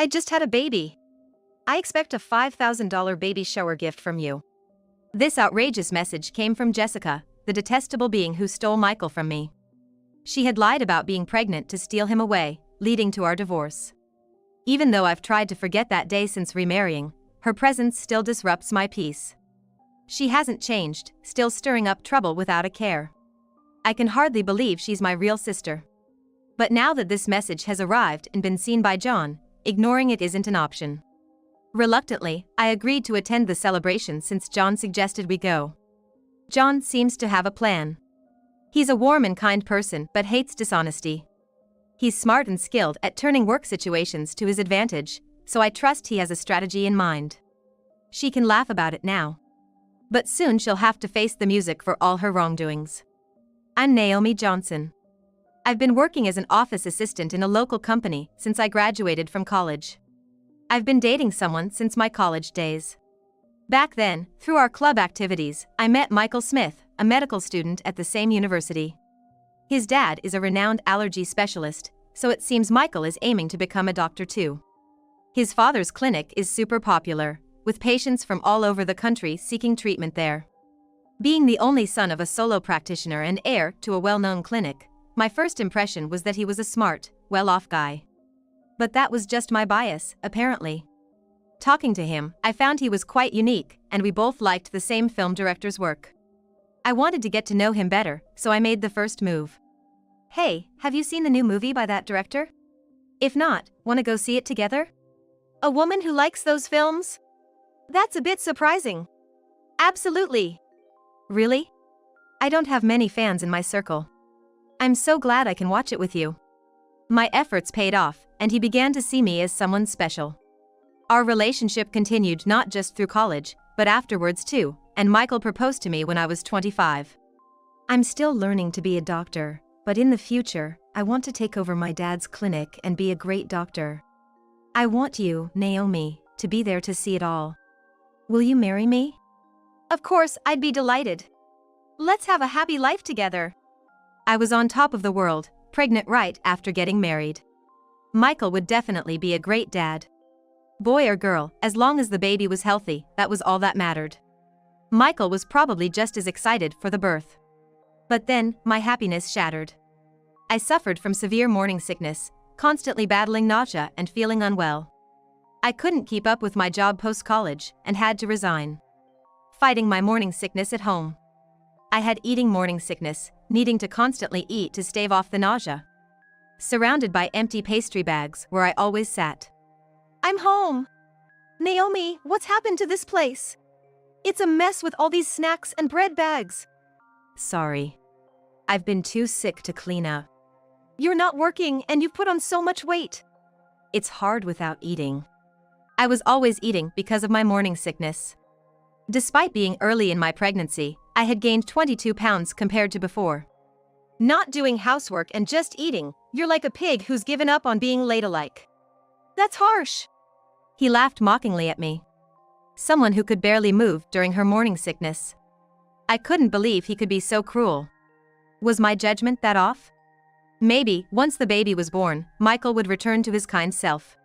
I just had a baby. I expect a $5,000 baby shower gift from you. This outrageous message came from Jessica, the detestable being who stole Michael from me. She had lied about being pregnant to steal him away, leading to our divorce. Even though I've tried to forget that day since remarrying, her presence still disrupts my peace. She hasn't changed, still stirring up trouble without a care. I can hardly believe she's my real sister. But now that this message has arrived and been seen by John, ignoring it isn't an option. Reluctantly, I agreed to attend the celebration since John suggested we go. John seems to have a plan. He's a warm and kind person but hates dishonesty. He's smart and skilled at turning work situations to his advantage, so I trust he has a strategy in mind. She can laugh about it now. But soon she'll have to face the music for all her wrongdoings. I'm Naomi Johnson. I've been working as an office assistant in a local company since I graduated from college. I've been dating someone since my college days. Back then, through our club activities, I met Michael Smith, a medical student at the same university. His dad is a renowned allergy specialist, so it seems Michael is aiming to become a doctor too. His father's clinic is super popular, with patients from all over the country seeking treatment there. Being the only son of a solo practitioner and heir to a well-known clinic, my first impression was that he was a smart, well-off guy. But that was just my bias, apparently. Talking to him, I found he was quite unique, and we both liked the same film director's work. I wanted to get to know him better, so I made the first move. Hey, have you seen the new movie by that director? If not, wanna go see it together? A woman who likes those films? That's a bit surprising. Absolutely. Really? I don't have many fans in my circle. I'm so glad I can watch it with you. My efforts paid off, and he began to see me as someone special. Our relationship continued not just through college, but afterwards too, and Michael proposed to me when I was 25. I'm still learning to be a doctor, but in the future, I want to take over my dad's clinic and be a great doctor. I want you, Naomi, to be there to see it all. Will you marry me? Of course, I'd be delighted. Let's have a happy life together. I was on top of the world, pregnant right after getting married. Michael would definitely be a great dad. Boy or girl, as long as the baby was healthy, that was all that mattered. Michael was probably just as excited for the birth. But then, my happiness shattered. I suffered from severe morning sickness, constantly battling nausea and feeling unwell. I couldn't keep up with my job post-college and had to resign. Fighting my morning sickness at home. I had eating morning sickness, needing to constantly eat to stave off the nausea. Surrounded by empty pastry bags where I always sat. I'm home. Naomi, what's happened to this place? It's a mess with all these snacks and bread bags. Sorry. I've been too sick to clean up. You're not working and you've put on so much weight. It's hard without eating. I was always eating because of my morning sickness. Despite being early in my pregnancy, I had gained 22 pounds compared to before. Not doing housework and just eating, you're like a pig who's given up on being ladylike. That's harsh. He laughed mockingly at me. Someone who could barely move during her morning sickness. I couldn't believe he could be so cruel. Was my judgment that off? Maybe, once the baby was born, Michael would return to his kind self.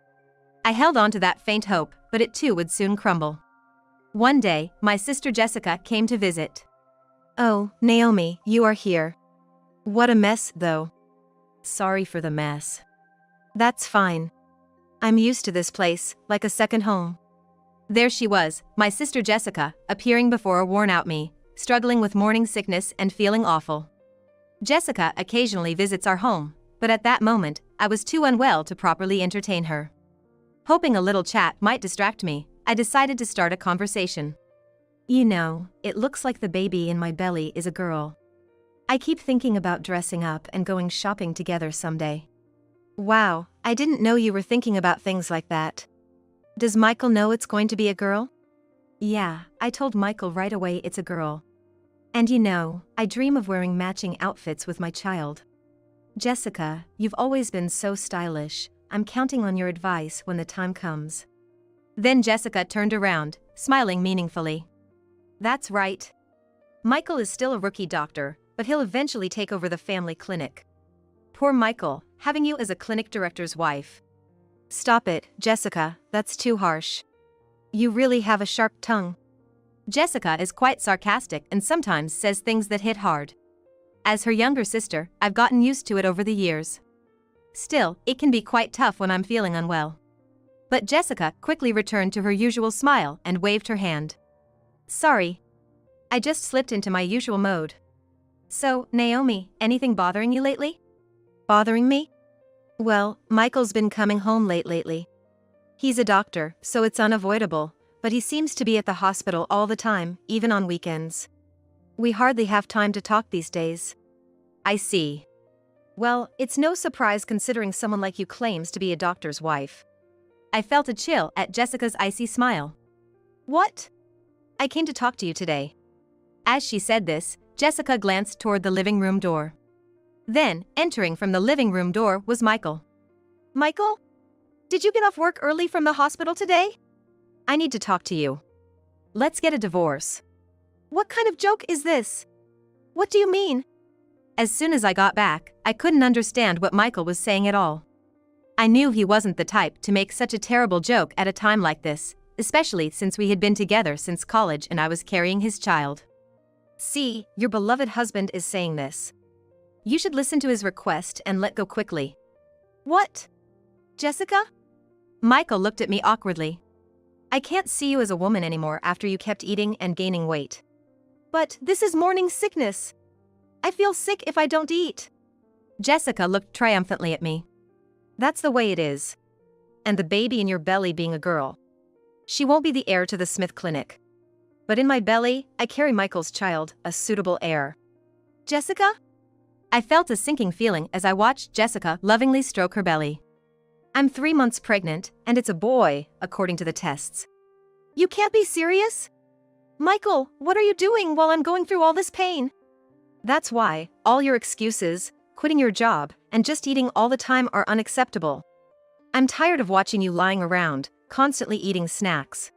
I held on to that faint hope, but it too would soon crumble. One day, my sister Jessica came to visit. Oh, Naomi, you are here. What a mess, though. Sorry for the mess. That's fine. I'm used to this place, like a second home. There she was, my sister Jessica, appearing before a worn-out me, struggling with morning sickness and feeling awful. Jessica occasionally visits our home, but at that moment, I was too unwell to properly entertain her. Hoping a little chat might distract me, I decided to start a conversation. You know, it looks like the baby in my belly is a girl. I keep thinking about dressing up and going shopping together someday. Wow, I didn't know you were thinking about things like that. Does Michael know it's going to be a girl? Yeah, I told Michael right away it's a girl. And you know, I dream of wearing matching outfits with my child. Jessica, you've always been so stylish. I'm counting on your advice when the time comes. Then Jessica turned around, smiling meaningfully. That's right. Michael is still a rookie doctor, but he'll eventually take over the family clinic. Poor Michael, having you as a clinic director's wife. Stop it, Jessica, that's too harsh. You really have a sharp tongue. Jessica is quite sarcastic and sometimes says things that hit hard. As her younger sister, I've gotten used to it over the years. Still, it can be quite tough when I'm feeling unwell. But Jessica quickly returned to her usual smile and waved her hand. Sorry. I just slipped into my usual mode. So, Naomi, anything bothering you lately? Bothering me? Well, Michael's been coming home late lately. He's a doctor, so it's unavoidable, but he seems to be at the hospital all the time, even on weekends. We hardly have time to talk these days. I see. Well, it's no surprise considering someone like you claims to be a doctor's wife. I felt a chill at Jessica's icy smile. What? I came to talk to you today. As she said this, Jessica glanced toward the living room door. Then, entering from the living room door was Michael. Michael? Did you get off work early from the hospital today? I need to talk to you. Let's get a divorce. What kind of joke is this? What do you mean? As soon as I got back, I couldn't understand what Michael was saying at all. I knew he wasn't the type to make such a terrible joke at a time like this, especially since we had been together since college and I was carrying his child. See, your beloved husband is saying this. You should listen to his request and let go quickly. What? Jessica? Michael looked at me awkwardly. I can't see you as a woman anymore after you kept eating and gaining weight. But this is morning sickness. I feel sick if I don't eat. Jessica looked triumphantly at me. That's the way it is. And the baby in your belly being a girl. She won't be the heir to the Smith Clinic. But in my belly, I carry Michael's child, a suitable heir. Jessica? I felt a sinking feeling as I watched Jessica lovingly stroke her belly. I'm 3 months pregnant, and it's a boy, according to the tests. You can't be serious? Michael, what are you doing while I'm going through all this pain? That's why, all your excuses, quitting your job, and just eating all the time are unacceptable. I'm tired of watching you lying around, constantly eating snacks.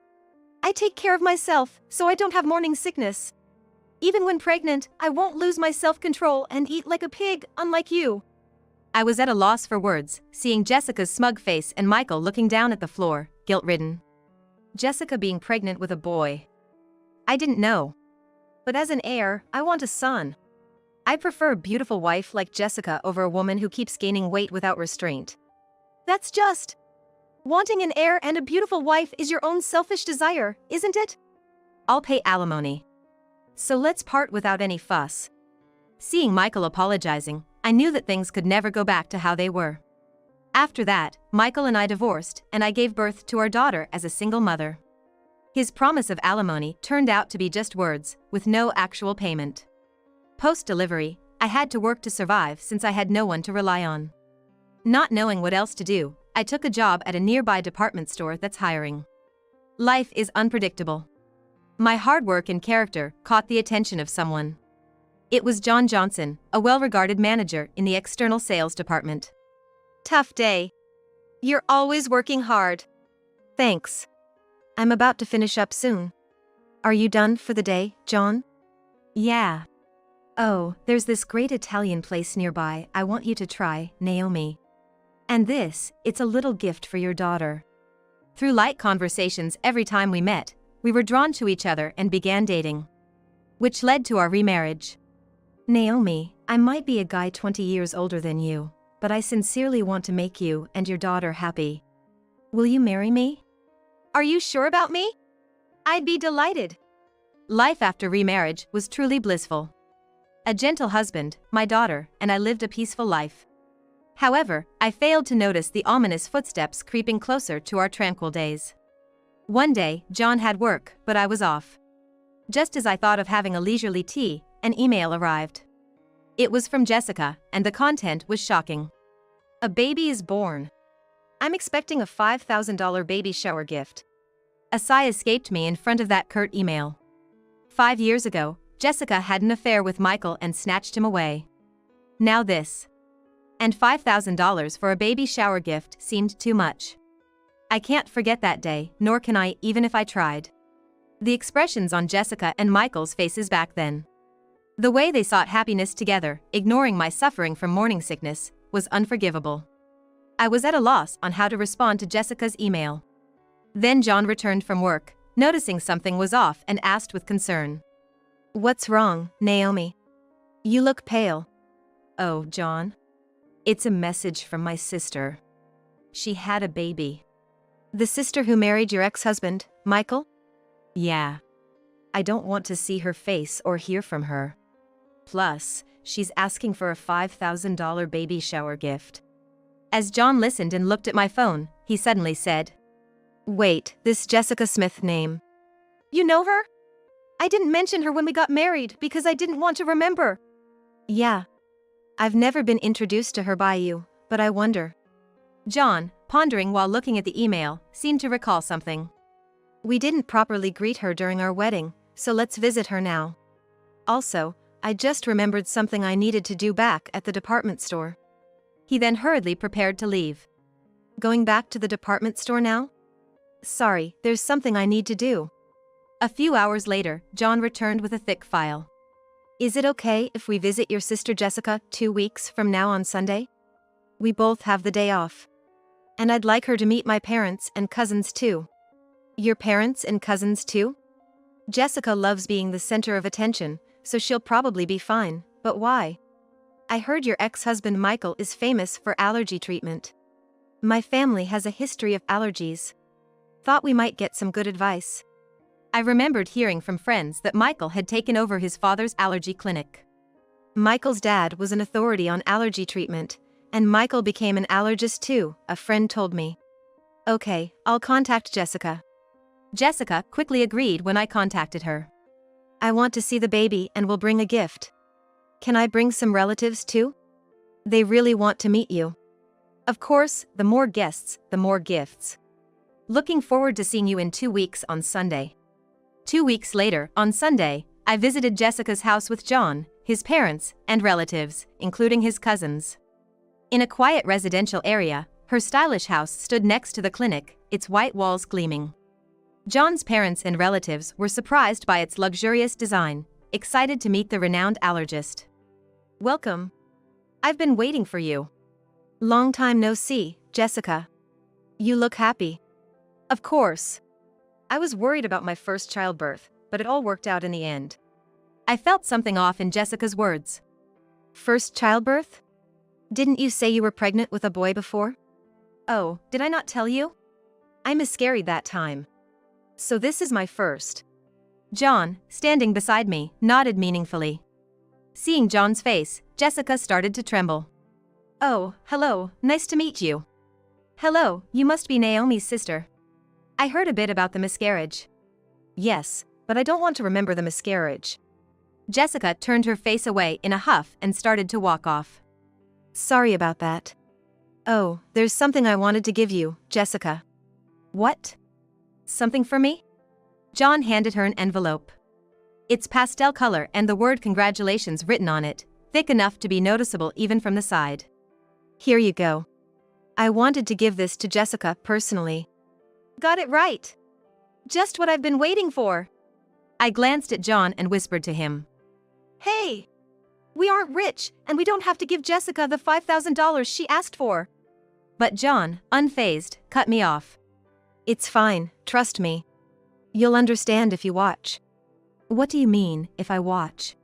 I take care of myself, so I don't have morning sickness. Even when pregnant, I won't lose my self-control and eat like a pig, unlike you. I was at a loss for words, seeing Jessica's smug face and Michael looking down at the floor, guilt-ridden. Jessica being pregnant with a boy. I didn't know. But as an heir, I want a son. I prefer a beautiful wife like Jessica over a woman who keeps gaining weight without restraint. That's just. Wanting an heir and a beautiful wife is your own selfish desire, isn't it? I'll pay alimony. So let's part without any fuss. Seeing Michael apologizing, I knew that things could never go back to how they were. After that, Michael and I divorced, and I gave birth to our daughter as a single mother. His promise of alimony turned out to be just words, with no actual payment. Post-delivery, I had to work to survive since I had no one to rely on. Not knowing what else to do, I took a job at a nearby department store that's hiring. Life is unpredictable. My hard work and character caught the attention of someone. It was John Johnson, a well-regarded manager in the external sales department. Tough day. You're always working hard. Thanks. I'm about to finish up soon. Are you done for the day, John? Yeah. Oh, there's this great Italian place nearby I want you to try, Naomi. And this, it's a little gift for your daughter. Through light conversations every time we met, we were drawn to each other and began dating. Which led to our remarriage. Naomi, I might be a guy 20 years older than you, but I sincerely want to make you and your daughter happy. Will you marry me? Are you sure about me? I'd be delighted. Life after remarriage was truly blissful. A gentle husband, my daughter, and I lived a peaceful life. However, I failed to notice the ominous footsteps creeping closer to our tranquil days. One day, John had work, but I was off. Just as I thought of having a leisurely tea, an email arrived. It was from Jessica, and the content was shocking. A baby is born. I'm expecting a $5,000 baby shower gift. A sigh escaped me in front of that curt email. 5 years ago, Jessica had an affair with Michael and snatched him away. Now this. And $5,000 for a baby shower gift seemed too much. I can't forget that day, nor can I, even if I tried. The expressions on Jessica and Michael's faces back then. The way they sought happiness together, ignoring my suffering from morning sickness, was unforgivable. I was at a loss on how to respond to Jessica's email. Then John returned from work, noticing something was off and asked with concern. "What's wrong, Naomi? You look pale." "Oh, John. It's a message from my sister. She had a baby." "The sister who married your ex-husband, Michael?" "Yeah. I don't want to see her face or hear from her. Plus, she's asking for a $5,000 baby shower gift." As John listened and looked at my phone, he suddenly said, "Wait, this Jessica Smith name. You know her? I didn't mention her when we got married because I didn't want to remember." "Yeah. I've never been introduced to her by you, but I wonder." John, pondering while looking at the email, seemed to recall something. "We didn't properly greet her during our wedding, so let's visit her now. Also, I just remembered something I needed to do back at the department store." He then hurriedly prepared to leave. "Going back to the department store now? Sorry, there's something I need to do." A few hours later, John returned with a thick file. "Is it okay if we visit your sister Jessica 2 weeks from now on Sunday? We both have the day off. And I'd like her to meet my parents and cousins too." "Your parents and cousins too?" "Jessica loves being the center of attention, so she'll probably be fine, but why?" "I heard your ex-husband Michael is famous for allergy treatment. My family has a history of allergies. Thought we might get some good advice." I remembered hearing from friends that Michael had taken over his father's allergy clinic. Michael's dad was an authority on allergy treatment, and Michael became an allergist too, a friend told me. "Okay, I'll contact Jessica." Jessica quickly agreed when I contacted her. "I want to see the baby and will bring a gift. Can I bring some relatives too? They really want to meet you." "Of course, the more guests, the more gifts. Looking forward to seeing you in 2 weeks on Sunday." 2 weeks later, on Sunday, I visited Jessica's house with John, his parents, and relatives, including his cousins. In a quiet residential area, her stylish house stood next to the clinic, its white walls gleaming. John's parents and relatives were surprised by its luxurious design, excited to meet the renowned allergist. "Welcome. I've been waiting for you." "Long time no see, Jessica. You look happy." "Of course. I was worried about my first childbirth, but it all worked out in the end." I felt something off in Jessica's words. "First childbirth? Didn't you say you were pregnant with a boy before?" "Oh, did I not tell you? I miscarried that time. So this is my first." John, standing beside me, nodded meaningfully. Seeing John's face, Jessica started to tremble. "Oh, hello, nice to meet you." "Hello, you must be Naomi's sister. I heard a bit about the miscarriage." "Yes, but I don't want to remember the miscarriage." Jessica turned her face away in a huff and started to walk off. "Sorry about that. Oh, there's something I wanted to give you, Jessica." "What? Something for me?" John handed her an envelope. It's pastel color and the word congratulations written on it, thick enough to be noticeable even from the side. "Here you go. I wanted to give this to Jessica personally." "Got it right. Just what I've been waiting for." I glanced at John and whispered to him. "Hey! We aren't rich, and we don't have to give Jessica the $5,000 she asked for." But John, unfazed, cut me off. "It's fine, trust me. You'll understand if you watch." "What do you mean, if I watch?"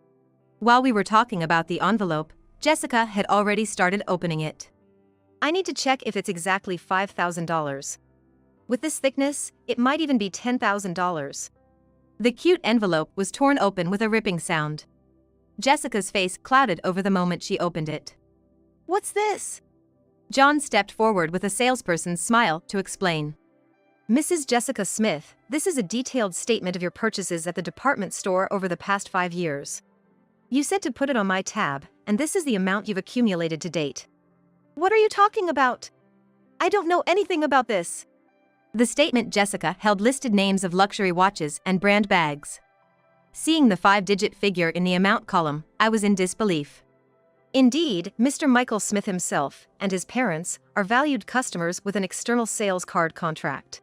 While we were talking about the envelope, Jessica had already started opening it. "I need to check if it's exactly $5,000. With this thickness, it might even be $10,000. The cute envelope was torn open with a ripping sound. Jessica's face clouded over the moment she opened it. "What's this?" John stepped forward with a salesperson's smile to explain. "Mrs. Jessica Smith, this is a detailed statement of your purchases at the department store over the past 5 years. You said to put it on my tab, and this is the amount you've accumulated to date." "What are you talking about? I don't know anything about this." The statement Jessica held listed names of luxury watches and brand bags. Seeing the 5-digit figure in the amount column, I was in disbelief. Indeed, Mr. Michael Smith himself and his parents are valued customers with an external sales card contract.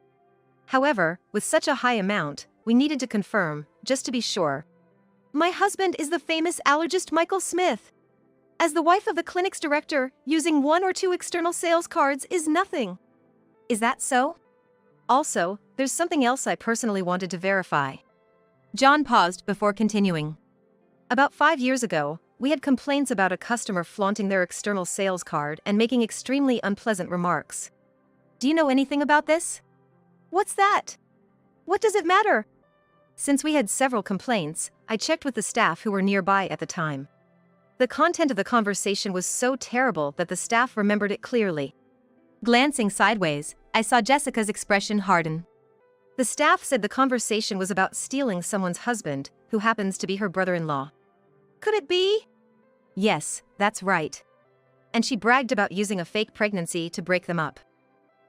However, with such a high amount, we needed to confirm, just to be sure. "My husband is the famous allergist Michael Smith." As the wife of the clinic's director, using 1 or 2 external sales cards is nothing. Is that so? Also, there's something else I personally wanted to verify. John paused before continuing. About 5 years ago, we had complaints about a customer flaunting their external sales card and making extremely unpleasant remarks. Do you know anything about this? What's that? What does it matter? Since we had several complaints, I checked with the staff who were nearby at the time. The content of the conversation was so terrible that the staff remembered it clearly. Glancing sideways, I saw Jessica's expression harden. The staff said the conversation was about stealing someone's husband, who happens to be her brother-in-law. Could it be? Yes, that's right. And she bragged about using a fake pregnancy to break them up.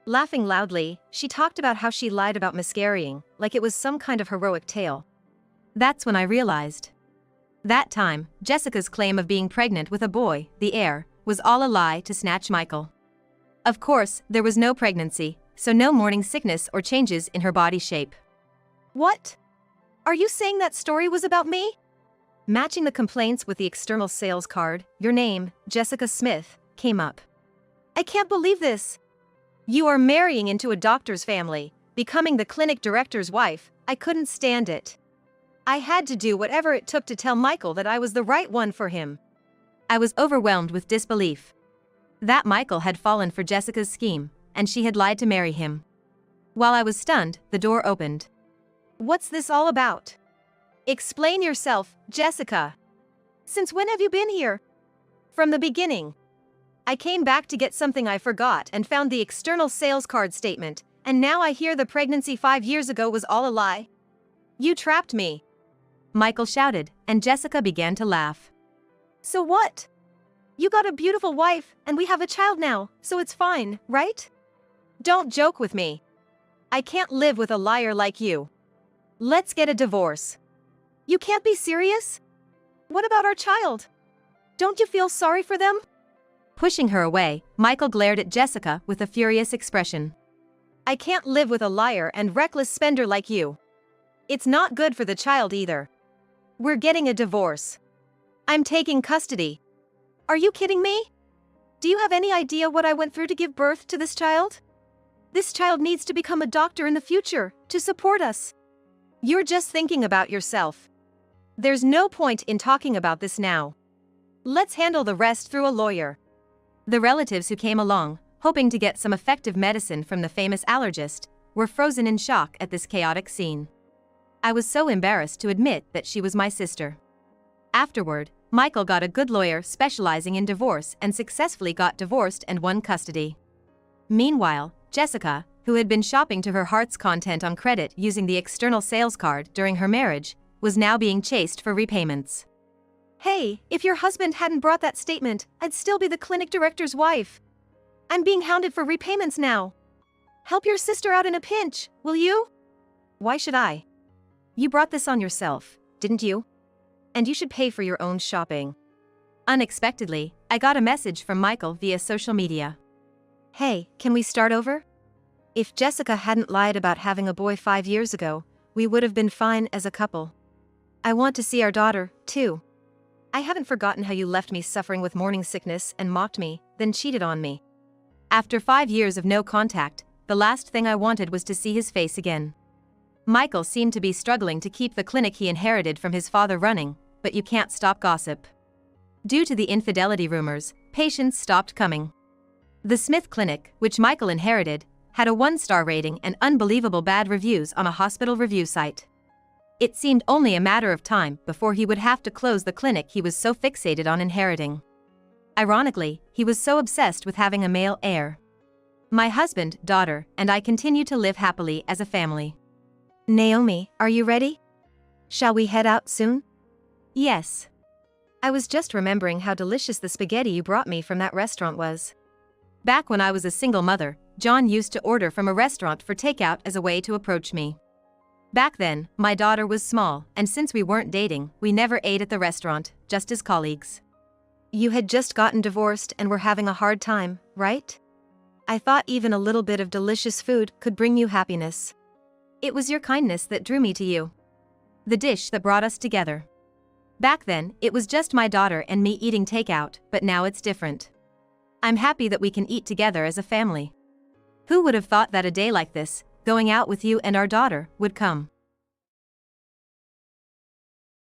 Laughing loudly, she talked about how she lied about miscarrying, like it was some kind of heroic tale. That's when I realized. That time, Jessica's claim of being pregnant with a boy, the heir, was all a lie to snatch Michael. Of course, there was no pregnancy, so no morning sickness or changes in her body shape. What? Are you saying that story was about me? Matching the complaints with the external sales card, your name, Jessica Smith, came up. I can't believe this. You are marrying into a doctor's family, becoming the clinic director's wife. I couldn't stand it. I had to do whatever it took to tell Michael that I was the right one for him. I was overwhelmed with disbelief. That Michael had fallen for Jessica's scheme, and she had lied to marry him. While I was stunned, the door opened. What's this all about? Explain yourself, Jessica. Since when have you been here? From the beginning. I came back to get something I forgot and found the external sales card statement, and now I hear the pregnancy 5 years ago was all a lie. You trapped me. Michael shouted, and Jessica began to laugh. So what? You got a beautiful wife, and we have a child now, so it's fine, right? Don't joke with me. I can't live with a liar like you. Let's get a divorce. You can't be serious? What about our child? Don't you feel sorry for them? Pushing her away, Michael glared at Jessica with a furious expression. I can't live with a liar and reckless spender like you. It's not good for the child either. We're getting a divorce. I'm taking custody. Are you kidding me? Do you have any idea what I went through to give birth to this child? This child needs to become a doctor in the future to support us. You're just thinking about yourself. There's no point in talking about this now. Let's handle the rest through a lawyer. The relatives who came along, hoping to get some effective medicine from the famous allergist, were frozen in shock at this chaotic scene. I was so embarrassed to admit that she was my sister. Afterward, Michael got a good lawyer specializing in divorce and successfully got divorced and won custody. Meanwhile, Jessica, who had been shopping to her heart's content on credit using the external sales card during her marriage, was now being chased for repayments. Hey, if your husband hadn't brought that statement, I'd still be the clinic director's wife. I'm being hounded for repayments now. Help your sister out in a pinch, will you? Why should I? You brought this on yourself, didn't you? And you should pay for your own shopping. Unexpectedly, I got a message from Michael via social media. Hey, can we start over? If Jessica hadn't lied about having a boy 5 years ago, we would have been fine as a couple. I want to see our daughter, too. I haven't forgotten how you left me suffering with morning sickness and mocked me, then cheated on me. After 5 years of no contact, the last thing I wanted was to see his face again. Michael seemed to be struggling to keep the clinic he inherited from his father running, but you can't stop gossip. Due to the infidelity rumors, patients stopped coming. The Smith Clinic, which Michael inherited, had a 1-star rating and unbelievable bad reviews on a hospital review site. It seemed only a matter of time before he would have to close the clinic he was so fixated on inheriting. Ironically, he was so obsessed with having a male heir. My husband, daughter, and I continue to live happily as a family. Naomi, are you ready? Shall we head out soon? Yes. I was just remembering how delicious the spaghetti you brought me from that restaurant was. Back when I was a single mother, John used to order from a restaurant for takeout as a way to approach me. Back then, my daughter was small, and since we weren't dating, we never ate at the restaurant, just as colleagues. You had just gotten divorced and were having a hard time, right? I thought even a little bit of delicious food could bring you happiness. It was your kindness that drew me to you. The dish that brought us together. Back then, it was just my daughter and me eating takeout, but now it's different. I'm happy that we can eat together as a family. Who would have thought that a day like this, going out with you and our daughter, would come?